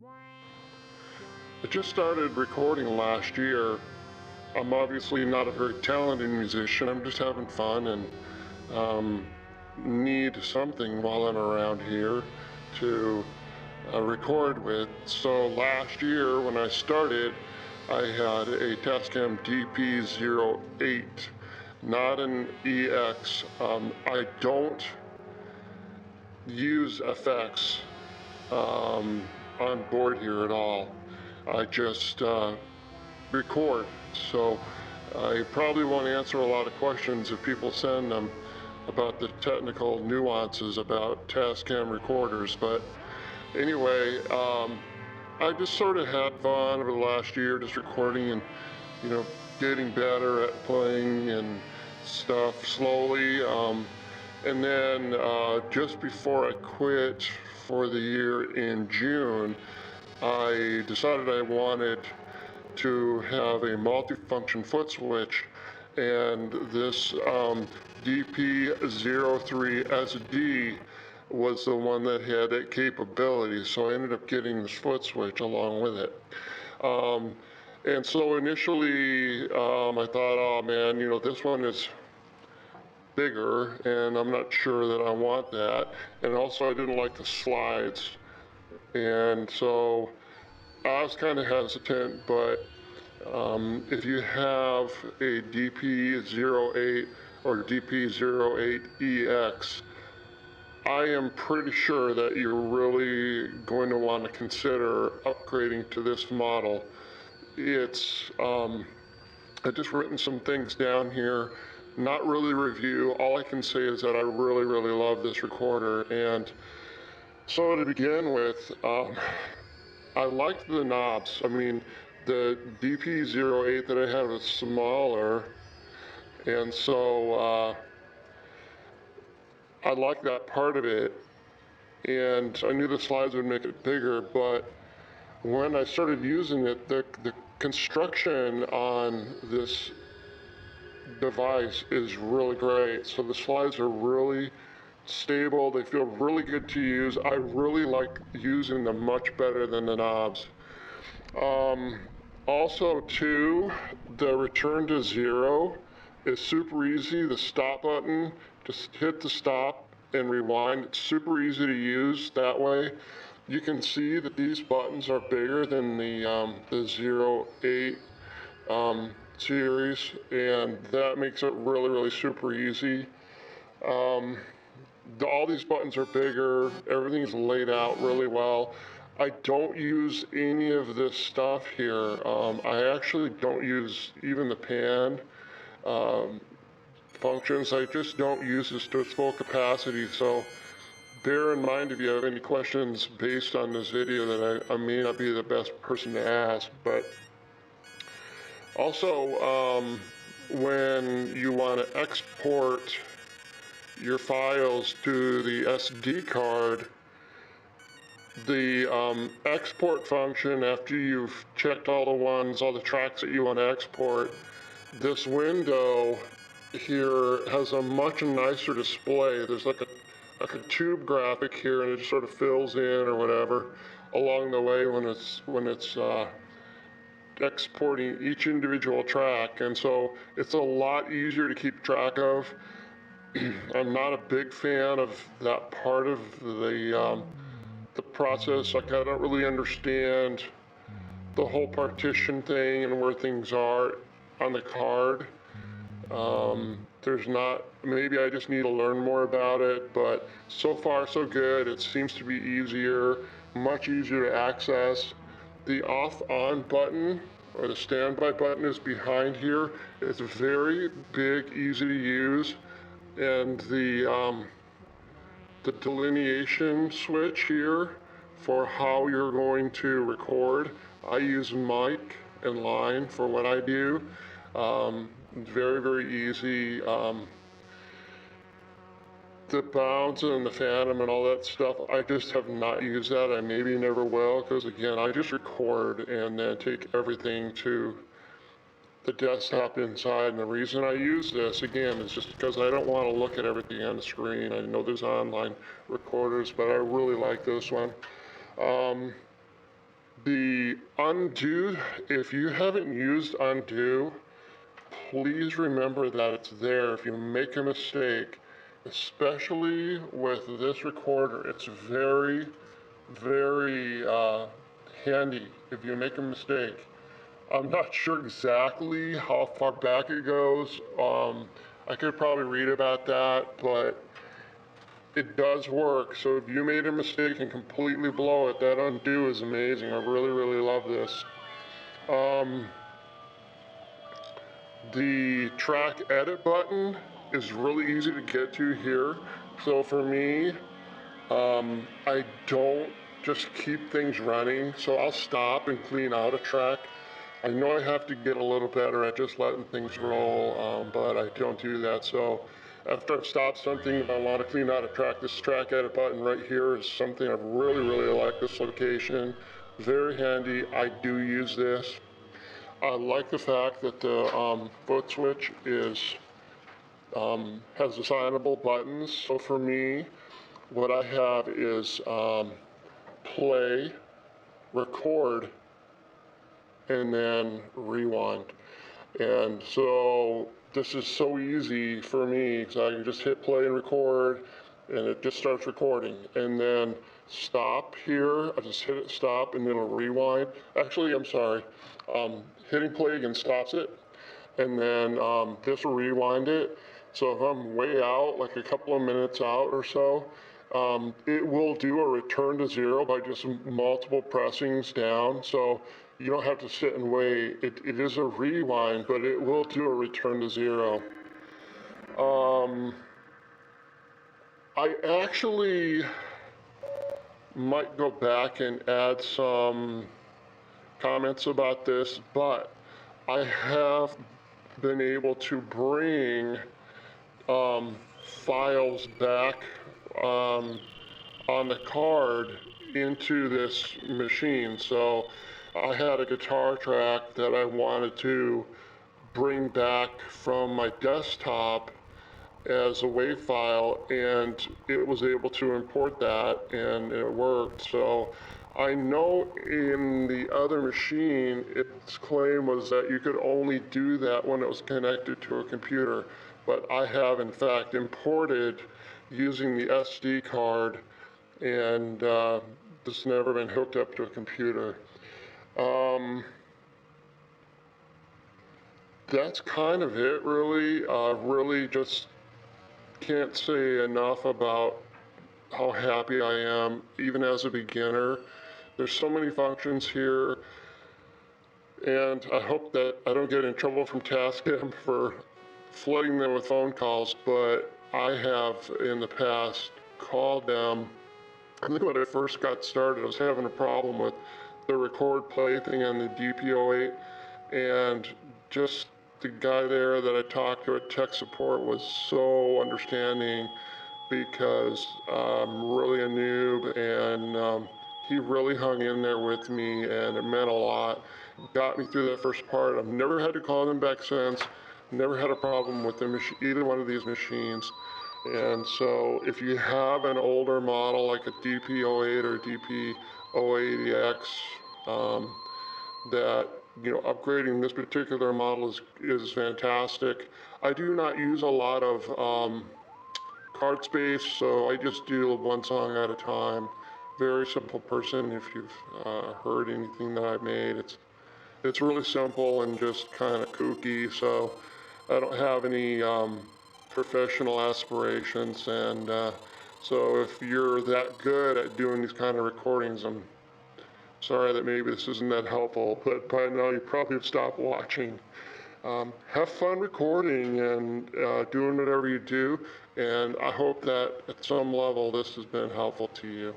I just started recording last year. I'm obviously not a very talented musician. I'm just having fun and need something while I'm around here to record with. So last year when I started, I had a Tascam DP-008, not an EX. I don't use effects on board here at all. I just record. So I probably won't answer a lot of questions if people send them about the technical nuances about Tascam recorders. But anyway, I just sort of had fun over the last year just recording and, getting better at playing and stuff slowly. And then just before I quit for the year in June, I decided I wanted to have a multifunction foot switch, and this DP-03 SD was the one that had that capability, so I ended up getting this foot switch along with it. And so initially I thought, oh man, this one is bigger and I'm not sure that I want that, and also I didn't like the slides, and so I was kind of hesitant. But if you have a DP-08 or DP-08EX, I am pretty sure that you're really going to want to consider upgrading to this model. It's, I've just written some things down here, not really review. All I can say is that I really, really love this recorder. And so to begin with, I liked the knobs. I mean, the DP-08 that I had was smaller, and so I liked that part of it, and I knew the slides would make it bigger. But when I started using it, the construction on this device is really great. So the slides are really stable, they feel really good to use. I really like using them much better than the knobs. Also too, the return to zero is super easy. The stop button, just hit the stop and rewind. It's super easy to use that way. You can see that these buttons are bigger than the 08 series, and that makes it really, really super easy. All these buttons are bigger, everything's laid out really well. I don't use any of this stuff here. I actually don't use even the pan functions. I just don't use this to its full capacity. So bear in mind if you have any questions based on this video that I may not be the best person to ask. But also, when you want to export your files to the SD card, the export function, after you've checked all the tracks that you want to export, this window here has a much nicer display. There's like a tube graphic here, and it just sort of fills in or whatever along the way when it's exporting each individual track, and so it's a lot easier to keep track of. I'm not a big fan of that part of the process. Like, I don't really understand the whole partition thing and where things are on the card. Maybe I just need to learn more about it, but so far so good. It seems to be easier, much easier to access. The off-on button, or the standby button, is behind here. It's very big, easy to use. And the delineation switch here for how you're going to record, I use mic and line for what I do. Very, very easy. The bounds and the phantom and all that stuff, I just have not used that. I maybe never will, because again, I just record and then take everything to the desktop inside. And the reason I use this, again, is just because I don't want to look at everything on the screen. I know there's online recorders, but I really like this one. undo, if you haven't used undo, please remember that it's there. If you make a mistake, especially with this recorder, it's very, very handy if you make a mistake. I'm not sure exactly how far back it goes. I could probably read about that, but it does work. So if you made a mistake and completely blow it, that undo is amazing. I really, really love this. The track edit button is really easy to get to here. So for me, I don't just keep things running. So I'll stop and clean out a track. I know I have to get a little better at just letting things roll, but I don't do that. So after I've stopped something and I want to clean out a track, this track edit button right here is something I really, really like. This location, very handy. I do use this. I like the fact that the foot switch has assignable buttons. So for me, what I have is play, record, and then rewind. And so this is so easy for me because I can just hit play and record, and it just starts recording. And then stop here, I just hit it stop, and then it'll rewind. Actually, I'm sorry. Hitting play again stops it, and then this will rewind it. So if I'm way out, like a couple of minutes out or so, it will do a return to zero by just multiple pressings down. So you don't have to sit and wait. It is a rewind, but it will do a return to zero. I actually might go back and add some comments about this, but I have been able to bring files back on the card into this machine. So I had a guitar track that I wanted to bring back from my desktop as a WAV file, and it was able to import that, and it worked. So I know in the other machine, its claim was that you could only do that when it was connected to a computer, but I have in fact imported using the SD card, and it's never been hooked up to a computer. That's kind of it, really. Really just can't say enough about how happy I am, even as a beginner. There's so many functions here, and I hope that I don't get in trouble from Tascam for flooding them with phone calls, but I have in the past called them. I think when I first got started, I was having a problem with the record play thing on the DP-008, and just the guy there that I talked to at tech support was so understanding, because I'm really a noob, and he really hung in there with me, and it meant a lot. Got me through that first part. I've never had to call them back since. Never had a problem with either one of these machines. And so if you have an older model like a DP-008 or DP-080X, that, you know, upgrading this particular model is fantastic. I do not use a lot of card space, so I just do one song at a time. Very simple person. If you've heard anything that I've made, it's really simple and just kind of kooky. So I don't have any professional aspirations, and so if you're that good at doing these kind of recordings, I'm sorry that maybe this isn't that helpful, but by now you probably have stopped watching. Have fun recording and doing whatever you do, and I hope that at some level this has been helpful to you.